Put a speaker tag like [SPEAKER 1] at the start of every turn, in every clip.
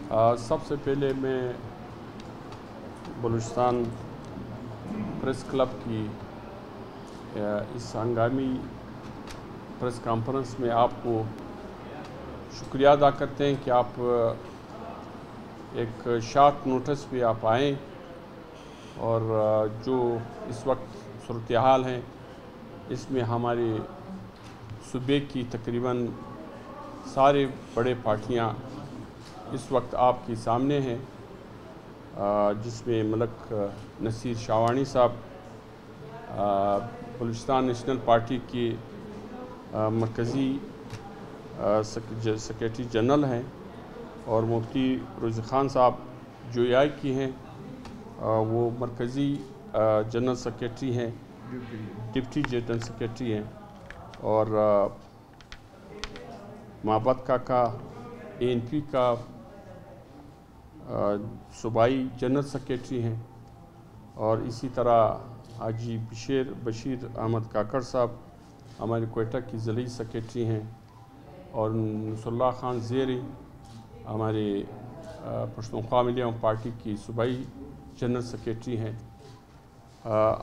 [SPEAKER 1] सबसे पहले मैं बलूचिस्तान प्रेस क्लब की इस हंगामी प्रेस कॉन्फ्रेंस में आपको शुक्रिया अदा करते हैं कि आप एक शॉर्ट नोटिस पे आप आएँ और जो इस वक्त सूरत हाल है इसमें हमारे सूबे की तकरीबन सारे बड़े पार्टियां इस वक्त आपके सामने हैं, जिसमें मलक नसीर शाहवानी साहब बलूचिस्तान नेशनल पार्टी के मरकज़ी सेक्रेटरी जनरल हैं और मुफ्ती रोज़ी ख़ान साहब जो आई की हैं वो मरकज़ी जनरल सेक्रेटरी हैं, डिप्टी जनरल सेक्रेटरी हैं, और माबद काका ANP का सूबाई जनरल सेक्रेटरी हैं, और इसी तरह हाजी बशीर अहमद काकड़ साहब हमारे कोयटा की ज़िली सेक्रेटरी हैं, और नसरुल्लाह खान ज़ेरी हमारे पश्तूनख्वा मिलिया पार्टी की सूबाई जनरल सेक्रेटरी हैं।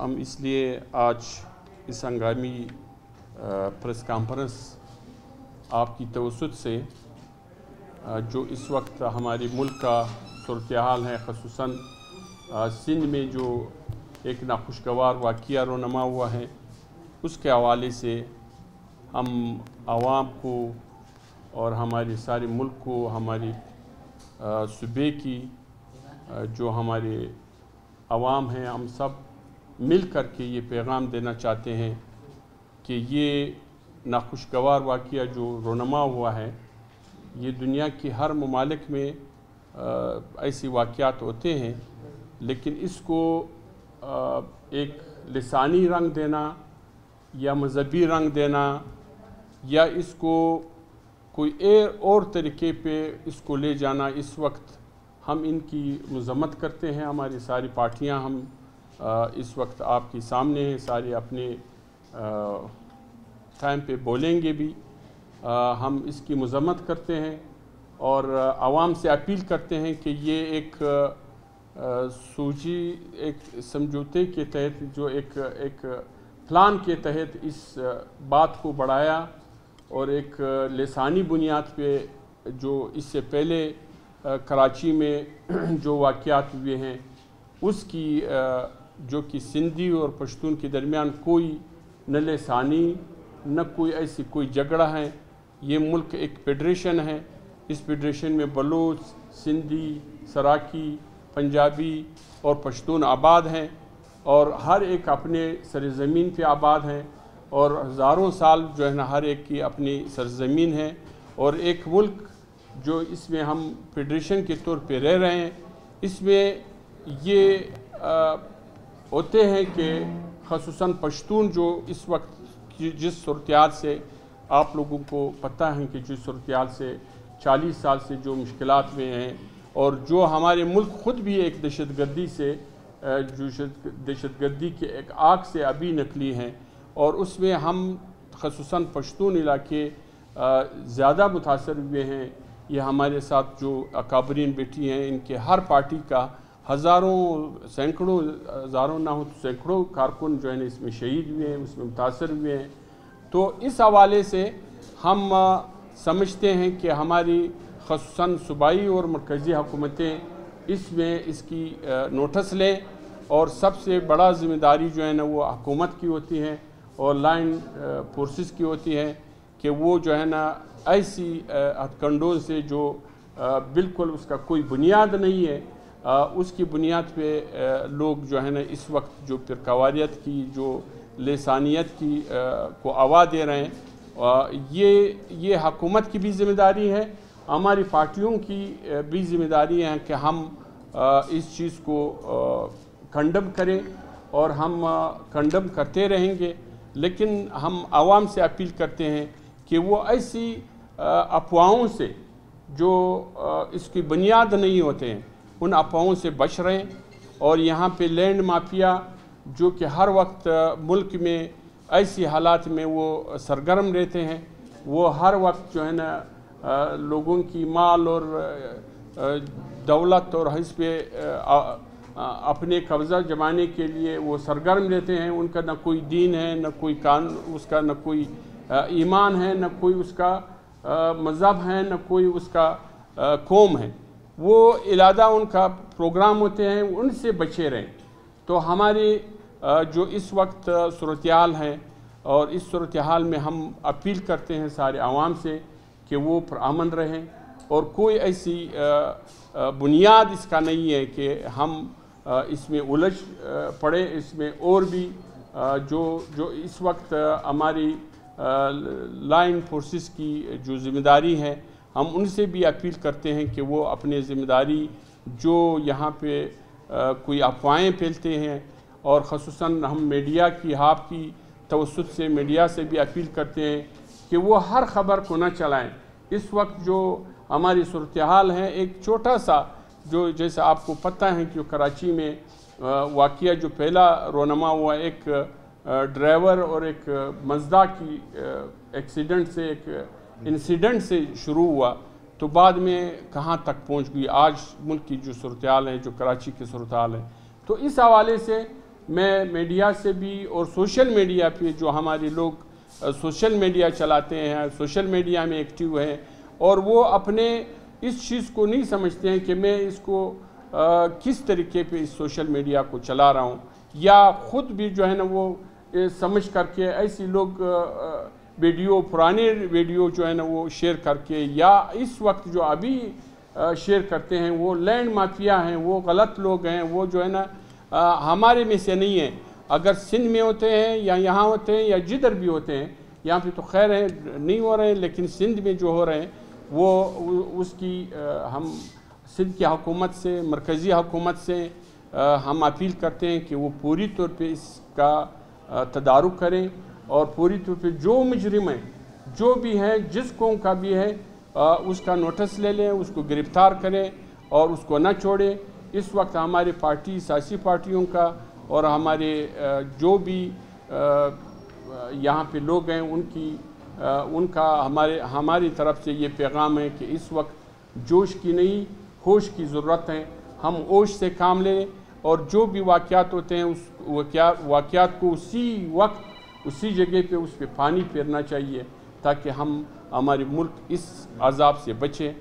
[SPEAKER 1] हम इसलिए आज इस हंगामी प्रेस कॉन्फ्रेंस आपकी तवस्सुत से जो इस वक्त हमारे मुल्क का सूरत हाल है, ख़ुसूसन सिंध में जो एक नाखुशगवार वाक़या रोनमा हुआ है, उसके हवाले से हम आवाम को और हमारे सारे मुल्क को, हमारी सूबे की जो हमारे आवाम हैं, हम सब मिल कर के ये पैगाम देना चाहते हैं कि ये नाखुशगवार वाक़या जो रोनमा हुआ है, ये दुनिया की हर ममालिक में ऐसी वाक़यात होते हैं, लेकिन इसको एक लिसानी रंग देना या मज़हबी रंग देना या इसको कोई और तरीके पे इसको ले जाना, इस वक्त हम इनकी मज़म्मत करते हैं। हमारी सारी पार्टियां हम इस वक्त आपके सामने हैं, सारे अपने टाइम पे बोलेंगे भी, हम इसकी मज़म्मत करते हैं और आवाम से अपील करते हैं कि ये एक एक समझौते के तहत, जो एक प्लान के तहत इस बात को बढ़ाया और एक लिसानी बुनियाद पे, जो इससे पहले कराची में जो वाक़यात हुए हैं उसकी जो कि सिंधी और पश्तून के दरमियान कोई न लिसानी न कोई ऐसी कोई झगड़ा है। ये मुल्क एक फेडरेशन है, इस फेडरेशन में बलूच, सिंधी, सराकी, पंजाबी और पश्तून आबाद हैं, और हर एक अपने सरज़मीन पे आबाद हैं, और हज़ारों साल जो है ना हर एक की अपनी सरज़मीन है, और एक मुल्क जो इसमें हम फेडरेशन के तौर पे रह रहे हैं, इसमें ये होते हैं कि ख़ुसूसन पश्तून जो इस वक्त की जिस सूरत-ए-हाल से आप लोगों को पता है कि जिस सूरत-ए-हाल से 40 साल से जो मुश्किलात में हैं, और जो हमारे मुल्क ख़ुद भी एक दहशतगर्दी से दहशतगर्दी के एक आग से अभी निकली हैं, और उसमें हम ख़ुसूसन पश्तून इलाके ज़्यादा मुतासर हुए हैं। ये हमारे साथ जो अकाबरीन बैठी हैं, इनके हर पार्टी का हज़ारों सैकड़ों, हज़ारों ना हो तो सैकड़ों कारकुन जो है इसमें शहीद हुए हैं, उसमें मुतासर हुए हैं। तो इस हवाले से हम समझते हैं कि हमारी ख़ुसूसन सूबाई और मरकज़ी हुकूमतें इसमें इसकी नोटिस लें, और सबसे बड़ा ज़िम्मेदारी जो है ना वो हुकूमत की होती है और लाइन फोर्सेस की होती है कि वो जो है ना ऐसी हथकंडों से जो बिल्कुल उसका कोई बुनियाद नहीं है, उसकी बुनियाद पे लोग जो है ना इस वक्त जो फिरकावारियत की, जो लिसानियत की को आवाज़ दे रहे हैं, ये हुकूमत की भी ज़िम्मेदारी है, हमारी पार्टियों की भी ज़िम्मेदारी है कि हम इस चीज़ को कंडम करें, और हम कंडम करते रहेंगे। लेकिन हम आवाम से अपील करते हैं कि वो ऐसी अफवाहों से जो इसकी बुनियाद नहीं होते हैं, उन अफवाहों से बच रहें। और यहाँ पे लैंड माफिया जो कि हर वक्त मुल्क में ऐसी हालात में वो सरगर्म रहते हैं, वो हर वक्त जो है ना लोगों की माल और दौलत और हज पे अपने कब्ज़ा जमाने के लिए वो सरगर्म रहते हैं। उनका न कोई दीन है, न कोई उसका न कोई ईमान है, न कोई उसका मज़हब है, न कोई उसका कौम है। वो इलादा उनका प्रोग्राम होते हैं, उनसे बचे रहें। तो हमारी जो इस वक्त सूरत-ए-हाल है, और इस सूरत-ए-हाल में हम अपील करते हैं सारे आवाम से कि वो पुरअमन रहें, और कोई ऐसी बुनियाद इसका नहीं है कि हम इसमें उलझ पड़े। इसमें और भी जो इस वक्त हमारी लाइन फोर्सेस की जो ज़िम्मेदारी है, हम उनसे भी अपील करते हैं कि वो अपने ज़िम्मेदारी जो यहाँ पे कोई अफवाहें फैलते हैं, और ख़ुसूसन हम मीडिया की आपकी तवस्सुत से मीडिया से भी अपील करते हैं कि वो हर ख़बर को न चलाएं। इस वक्त जो हमारी सूरत-ए-हाल है, एक छोटा सा जो जैसे आपको पता है कि कराची में वाक़या जो पहला रोनमा हुआ, एक ड्राइवर और एक मज़दा की एक्सीडेंट से, एक इंसिडेंट से शुरू हुआ, तो बाद में कहाँ तक पहुँच गई आज मुल्क की जो सूरत-ए-हाल है, जो कराची की सूरत-ए-हाल है। तो इस हवाले से मैं मीडिया से भी, और सोशल मीडिया पे जो हमारे लोग सोशल मीडिया चलाते हैं, सोशल मीडिया में एक्टिव हैं, और वो अपने इस चीज़ को नहीं समझते हैं कि मैं इसको किस तरीके पे इस सोशल मीडिया को चला रहा हूँ, या ख़ुद भी जो है ना वो समझ करके ऐसी लोग वीडियो, पुराने वीडियो जो है ना वो शेयर करके, या इस वक्त जो अभी शेयर करते हैं, वो लैंड माफिया हैं, वो गलत लोग हैं, वो जो है ना हमारे में से नहीं है। अगर सिंध में होते हैं या यहाँ होते हैं या जिधर भी होते हैं, यहाँ पे तो खैर है नहीं हो रहे हैं, लेकिन सिंध में जो हो रहे हैं वो उसकी हम सिंध की हुकूमत से, मरकज़ी हुकूमत से हम अपील करते हैं कि वो पूरी तौर पे इसका तदारुक करें, और पूरी तौर पे जो मुजरिम हैं, जो भी हैं, जिस कौम का भी है, उसका नोटिस ले लें, उसको गिरफ़्तार करें और उसको न छोड़ें। इस वक्त हमारे पार्टी, सियासी पार्टियों का, और हमारे जो भी यहाँ पे लोग हैं उनका हमारी तरफ से ये पैगाम है कि इस वक्त जोश की नहीं, होश की ज़रूरत है। हम होश से काम लें, और जो भी वाक़यात होते हैं उस वाक़यात को उसी वक्त उसी जगह पे उस पर पानी फेरना चाहिए, ताकि हमारे मुल्क इस अज़ाब से बचे।